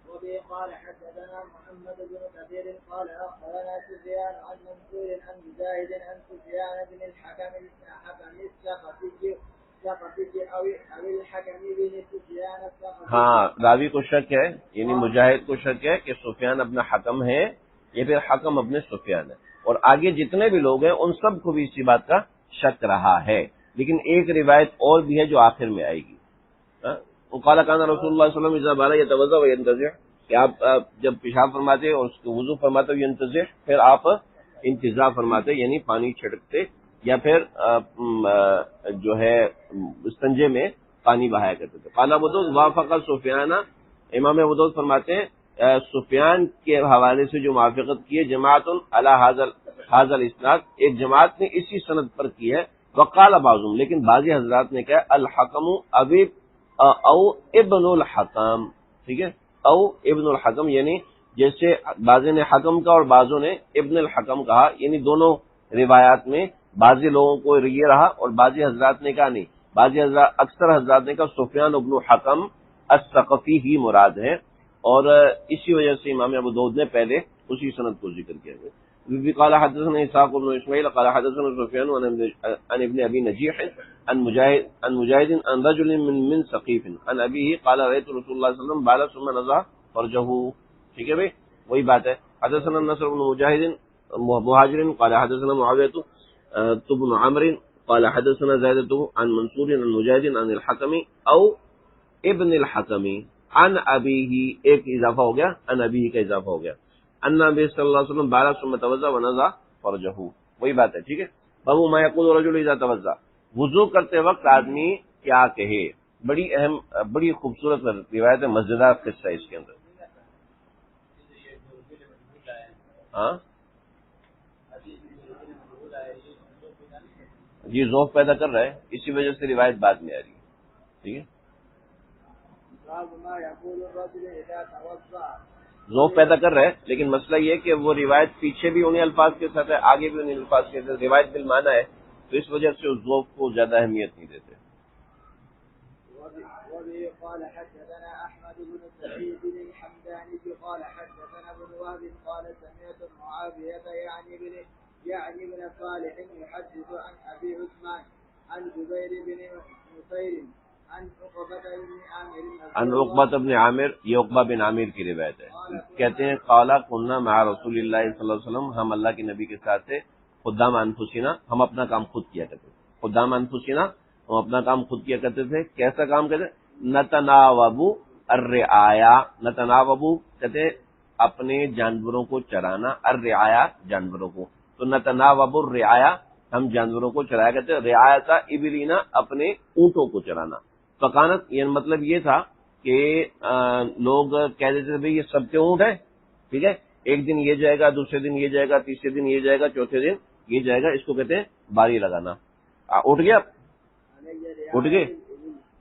وبه قال حدثنا محمد بن كثير قال اخبرنا سفيان عن منصور عن مجاهد عن سفيان بن الحكم الثقفي او الحكم بن سفيان الثقفي. ہاں، راوی کو شک ہے، یعنی مجاہد کو شک ہے کہ سفیان ابن حکم ہے یا پھر حکم ابن سفیان ہے، اور آگے جتنے بھی لوگ ہیں ان سب کو بھی اسی بات کا شک رہا ہے. لیکن ایک روایت اور بھی ہے جو آخر میں آئے گی. قال كان رسول اللہ صلی اللہ علیہ وسلم اذا بال يتوضا وينتزع، کہ آپ جب پیشاب فرماتے اور اس کو وضو فرماتے ينتزع، پھر آپ انتزاع فرماتے یعنی پانی چھڑکتے، یا پھر جو ہے استنجے میں پانی بہایا کرتے تھے. قال ابو داؤد وافق سفیان، امام ابو داؤد فرماتے ہیں سفیان کے حوالے سے جو موافقت کی ہے جماعت علی هذا الاسناد، ایک جماعت نے اسی سند پر کی ہے. وقال بعضهم، لیکن بعضی حضرات نے کہا الحکم ابی او ابن الحکم، ٹھیک ہے، او ابن الحکم، یعنی جیسے بعضی نے حکم کا اور بعضوں نے ابن الحکم کہا، یعنی دونوں روایات میں بعضی لوگوں کو یہ رہا اور بعضی حضرات نے کہا نہیں، بعضی حضرات اکثر حضرات نے کہا سفیان ابن حکم الثقفی ہی مراد ہے، اور اسی وجہ سے امام ابو داؤد نے پہلے اسی سند کو ذکر کیا ہے. قال حدثنا اسحاق بن اسماعیل قال حدثنا سفیان عن ابن ابي نجيح عن مجاهد عن رجل من ثقيف عن ابيه قال رأيت رسول الله صلى الله عليه وسلم بال ثم نزع فرجه. ٹھیک ہے بھائی، وہی بات ہے. حدثنا النصر بن مجاهد مهاجر قال حدثنا معاوية بن عمرو قال حدثنا زائدة عن منصور عن مجاهد عن الحكم او ابن الحكم عن ابيه، ایک اضافہ ہو گیا، عن ابيه کا اضافہ ہو گیا. ان نبی صلی اللہ علیہ وسلم بارہ ثم توضا ونزع فرجہ، وہی بات ہے. ٹھیک ہے. بابو ما یقول الرجل اذا توضا، وضو کرتے وقت آدمی کیا کہے. بڑی اہم، بڑی خوبصورت روایت ہے، مزیدار قصہ ہے اس کے اندر. ہاں جی، ذوق پیدا کر رہا ہے، اسی وجہ سے روایت بعد میں آ رہی ہے. ٹھیک ہے، باب ما يقول الرجل اذا توضا، ذوق پیدا کر رہا ہے، لیکن مسئلہ یہ کہ وہ روایت پیچھے بھی انہیں الفاظ کے ساتھ ہے، آگے بھی انہیں الفاظ کے ساتھ، روایت بالمعنی ہے، تو اس وجہ سے اس ذوق کو زیادہ اہمیت نہیں دیتے. وبه قال حدثنا احمد بن سعيد الحمداني قال حدثنا ابن وهب قال سمعت معاوية يعني بن صالح يحدث عن ابي عثمان عن جبير بن نفير عن عقبہ بن عامر، یہ عقبہ بن عامر کی روایت ہے. کہتے ہیں قال كنا مع رسول اللہ صلی اللہ علیہ وسلم، ہم اللہ کے نبی کے ساتھ تھے. قدام انفسنا، ہم اپنا کام خود کیا کرتے تھے. قدام انفسنا، ہم اپنا کام خود کیا کرتے تھے. کیسا کام کرتے؟ نتناوب الرعایا، نتناوب کہتے ہیں اپنے جانوروں کو چرانا، الرعایا جانوروں کو، تو نتناوب الرعایا ہم جانوروں کو چرایا کرتے. رعایتا ابلینا، اپنے اونٹوں کو چرانا. فقانت، یہ مطلب یہ تھا کہ لوگ کہہ دیتے تھے بھائی یہ سب کے اونٹ ہیں، ٹھیک ہے، ایک دن یہ جائے گا، دوسرے دن یہ جائے گا، تیسرے دن یہ جائے گا، چوتھے دن یہ جائے گا، اس کو کہتے ہیں باری لگانا۔ اٹھ گیا، اٹھ گئے،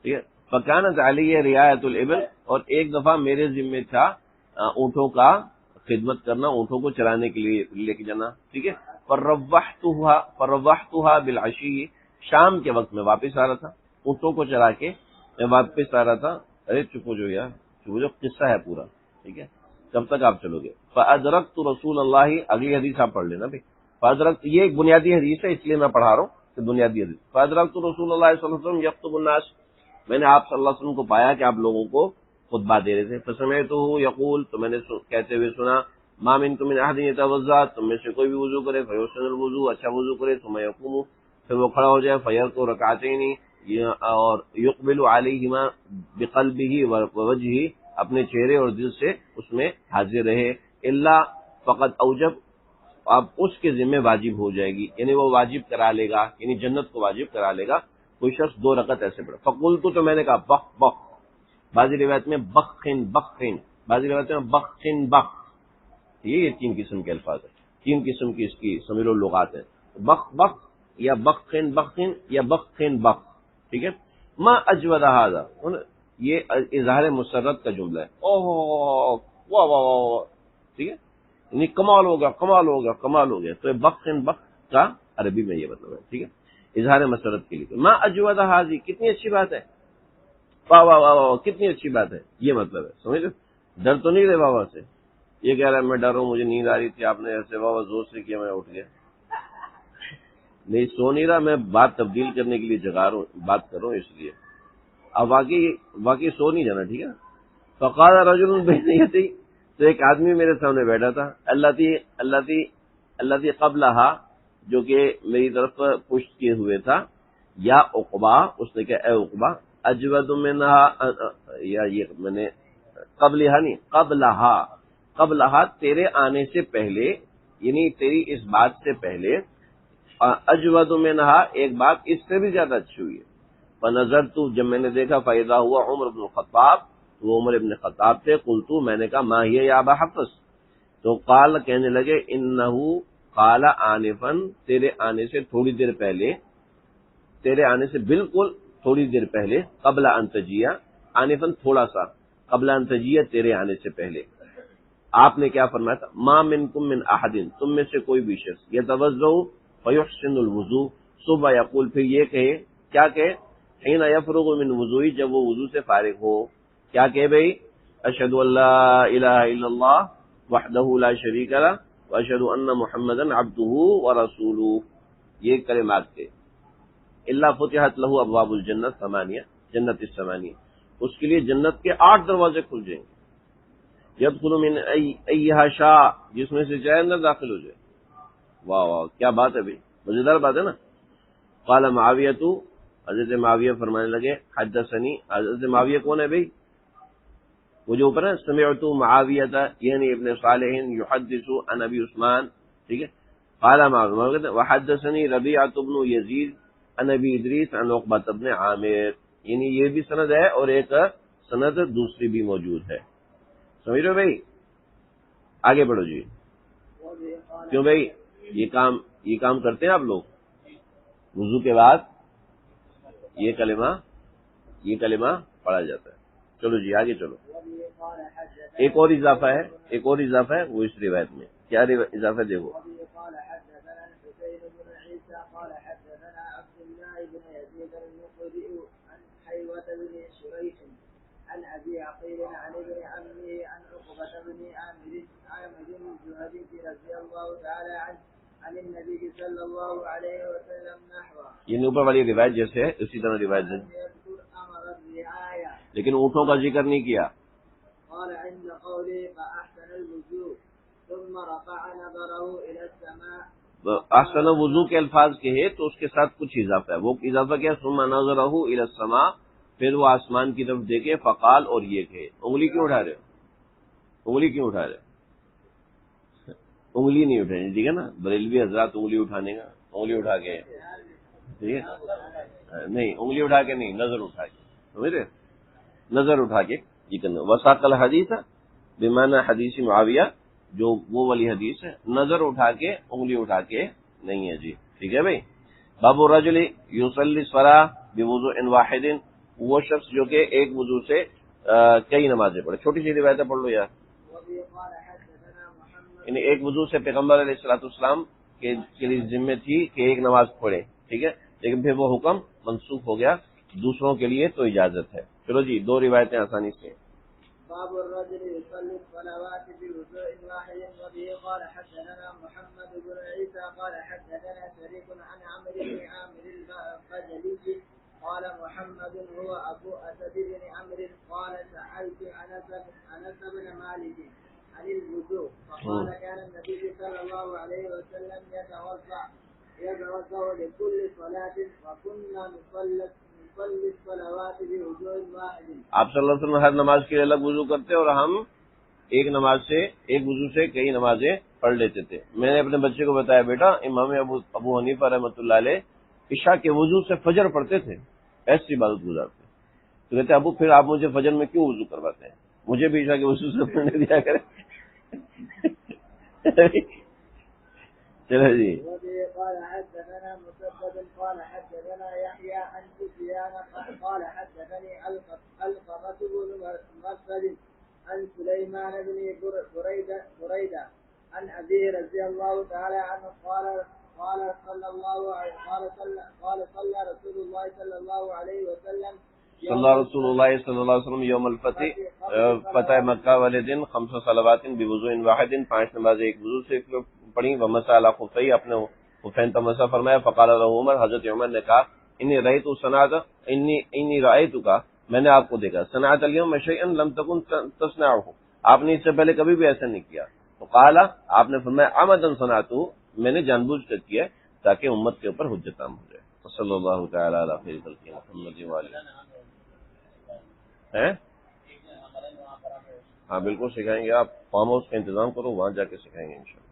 ٹھیک ہے۔ فکانت علی رعایت الابل، اور ایک دفعہ میرے ذمہ تھا اونٹوں کا خدمت کرنا، اونٹوں کو چلانے کے لیے لے کے جانا، ٹھیک ہے۔ فروحتها بالعشی، شام کے وقت میں واپس آ رہا تھا، اونٹوں کو چلا کے میں واپس آ رہا تھا۔ ارے چپ ہو جو یار، چپ ہو جو، قصہ ہے پورا، ٹھیک ہے، کب تک آپ چلو گے؟ فادرکت رسول اللہ، اگلی حدیث آپ پڑھ لینا بھائی۔ فادرکت، یہ ایک بنیادی حدیث ہے اس لیے میں پڑھا رہا ہوں کہ بنیادی حدیث۔ فادرکت رسول اللہ صلی اللہ علیہ وسلم یخطب الناس، میں نے آپ صلی اللہ علیہ وسلم کو پایا کہ آپ لوگوں کو خطبہ دے رہے تھے۔ فسمعته یقول، تو میں نے کہتے ہوئے سنا، ما منکم من احد یتوضا، تم میں سے کوئی بھی وضو کرے، فیحسن الوضو، اچھا وضو کرے، ثم یقوم، پھر وہ کھڑا ہو جائے، فیرکع رکعتین، اور یقبل علیہما بقلبہ ووجہہ، اپنے چہرے اور دل سے اس میں حاضر رہے، الا فقد اوجب، اب اس کے ذمہ واجب ہو جائے گی، یعنی وہ واجب کرا لے گا، یعنی جنت کو واجب کرا لے گا کوئی شخص 2 رکعت ایسے پڑھے۔ فقلت، تو میں نے کہا بخ بخ، بعضی روایت میں بخن بخن، بعضی روایت میں بخن بخ، یہ 3 قسم کے الفاظ ہیں، 3 قسم کی اس کی سمجھ لو لغات ہیں، بخ بخ یا بخن بخن یا بخن بخ، ٹھیک ہے۔ ما اجود ھذا، یہ اظہار مسرت کا جملہ ہے، اوہ واہ واہ واہ، ٹھیک ہے، یعنی کمال ہو گیا کمال ہو گیا کمال ہو گیا، تو بخن بخ کا عربی میں یہ مطلب ہے، ٹھیک ہے، اظہار مسرت کے لیے۔ ما اجود ھذی، کتنی اچھی بات ہے، واہ واہ واہ واہ، کتنی اچھی بات ہے، یہ مطلب ہے، سمجھ لو، ڈر تو نہیں رہے بابا سے، یہ کہہ رہا ہے میں ڈر ہوں، مجھے نیند آ رہی تھی، آپ نے ایسے بابا زور سے کیا، میں اٹھ گیا، نہیں سو نہیں رہا، میں بات تبدیل کرنے کے لیے جگا رہا ہوں، بات کر رہا ہوں اس لیے، اب واقعی سو نہیں جانا، ٹھیک ہے۔ فقال رجل بین یدی، تو ایک آدمی میرے سامنے بیٹھا تھا، اللہ قبلہا، جو کہ میری طرف پشت کیے ہوئے تھا، یا عقبہ، اس نے کہا اے عقبہ، اجود منہا، یا یہ میں نے قبلہا نہیں، قبلہا تیرے آنے سے پہلے، یعنی تیری اس بات سے پہلے، اجود منہا ایک بات اس سے بھی زیادہ اچھی ہوئی ہے۔ فنظرت، جب میں نے دیکھا، فاذا ہوا عمر بن الخطاب، وہ عمر ابن خطاب تھے، قلت، میں نے کہا ما ہی یا ابا حفص، تو قال، کہنے لگے، انہو قال آنفا، تیرے آنے سے تھوڑی دیر پہلے، تیرے آنے سے بالکل تھوڑی دیر پہلے، قبل ان تجیہ، آنفا تھوڑا سا، قبل ان تجیہ تیرے آنے سے پہلے، آپ نے کیا فرمایا تھا، ما منکم من احد، تم میں سے کوئی بھی شخص، یتوضؤ فیحسن الوضو، صبح یقول، پھر یہ کہے، کیا کہے، حین یفرغ من وضوئی، جب وہ وضو سے فارغ ہو، کیا کہے بھئی، اشہد ان لا الہ الا اللہ وحدہ لا شریک لہ واشہد ان محمدا عبدہ ورسولہ، یہ کلمات کے، الا فتحت لہ ابواب الجنت ثمانیہ، جنت الثمانیہ، اس کے لیے جنت کے 8 دروازے کھل جائیں گے، یدخل من ایہا شاء، جس میں سے چاہے اندر داخل ہو جائے، واہ واہ کیا بات ہے بھئی، مزیدار بات ہے نا۔ قال معاویہ، حضرت معاویہ فرمانے لگے، حدثنی، حضرت معاویہ کون ہے بھئی، وہ جو اوپر ہے، سمعت معاویہ، یعنی ابن صالح، یحدث عن ابی عثمان، ٹھیک ہے۔ قال معاویہ، وحدثنی ربیعۃ بن یزید عن ابی ادریس عن عقبۃ بن عامر، یعنی یہ بھی سند ہے اور ایک سند دوسری بھی موجود ہے، سمجھ رہے ہو بھائی، آگے بڑھو جی۔ کیوں بھائی، یہ کام کرتے ہیں آپ لوگ، وضو کے بعد یہ کلمہ پڑھا جاتا ہے، چلو جی آگے چلو۔ ایک اور اضافہ ہے وہ اس روایت میں، کیا اضافہ دیکھو، عن ابي عقيل عن ابن عمه عن عقبة بن عامر الجهني رضي الله تعالى عنه عن النبي صلى الله عليه وسلم نحوه، یہ اوپر والی روایت جیسے ہے اسی طرح روایت ہے، لیکن اونٹوں کا ذکر نہیں کیا۔ قال عند قوله فأحسن الوضوء ثم رفع نظره إلى السماء، احسن وضو کے الفاظ کہے تو اس کے ساتھ کچھ اضافہ ہے، وہ اضافہ کیا، ثم نظرہ الى السماء، پھر وہ آسمان کی طرف دیکھے، فقال، اور یہ کہے، انگلی کیوں اٹھا رہے ہو، انگلی نہیں اٹھانی، ٹھیک ہے نا، بریلوی حضرات انگلی اٹھانے کا، انگلی اٹھا کے، ٹھیک ہے، نہیں انگلی اٹھا کے نہیں، نظر اٹھا کے، سمجھ رہے، نظر اٹھا کے یہ کرنا. وساق الحدیث بمعنی حدیث معاویہ، جو وہ والی حدیث ہے، نظر اٹھا کے انگلی اٹھا کے نہیں ہے جی. ٹھیک ہے بھائی. باب الرجل یصلی الصلاۃ بوضوء واحد، وہ شخص جو کہ ایک وضو سے کئی نمازیں پڑھے. چھوٹی سی روایتیں پڑھ لو یار. یعنی ایک وضو سے پیغمبر علیہ الصلوۃ والسلام کے لیے ذمہ تھی کہ ایک نماز پڑھے، ٹھیک ہے، لیکن پھر وہ حکم منسوخ ہو گیا، دوسروں کے لیے تو اجازت ہے. چلو جی، دو روایتیں آسانی سے. باب الرجل يصلي الصلوات بوضوء واحد وبه قال حدثنا محمد بن عيسى قال حدثنا شريك عن عمرو بن عامر البجلي قال محمد هو ابو اسد بن عمرو قال سألت انس بن مالك عن الوضوء فقال كان النبي صلى الله عليه وسلم يتوضا لكل صلاة وكنا نصلي الصلوات بوضوء واحد. آپ صلی اللہ علیہ وسلم ہر نماز کے لیے الگ وضو کرتے اور ہم ایک وضو سے کئی نمازیں پڑھ لیتے تھے. میں نے اپنے بچے کو بتایا، بیٹا امام ابو حنیفہ رحمۃ اللہ علیہ عشاء کے وضو سے فجر پڑھتے تھے، ایسی عبادت گزارتے. تو کہتے ابو پھر آپ مجھے فجر میں کیوں وضو کرواتے ہیں؟ مجھے بھی عشاء کے وضو سے پڑھنے دیا کریں. چلو جی. قال حدثنا مسدد قال حدثنا يحيى عن سفيان قال حدثني القمة بن مرسل عن سليمان بن بريدة عن أبيه رضي الله تعالى عنه قال صلى رسول الله صلى الله عليه وسلم صلی رسول اللہ صلی اللہ علیہ وسلم یوم الفتح، فتح مکہ والے دن، خمس صلوات بوضوء واحد، 5 نمازیں ایک وضو سے پڑھی. ومسح علی خفیہ، اپنے خفین پر مسح فرمایا. فقال له عمر، حضرت عمر نے کہا انی رأیت کا، میں نے آپ کو دیکھا، صنعت اليوم شیئا لم تکن تصنعه، آپ نے اس سے پہلے کبھی بھی ایسا نہیں کیا. تو قال، آپ نے فرمایا عمدا صنعته، میں نے جان بوجھ کر کیا تاکہ امت کے اوپر حجت عام ہو جائے. صلی اللہ تعالی علی خیر خلق محمد وعلی. ہاں بالکل سکھائیں گے. آپ فارم ہاؤس کا انتظام کرو، وہاں جا کے سکھائیں گے انشاءاللہ.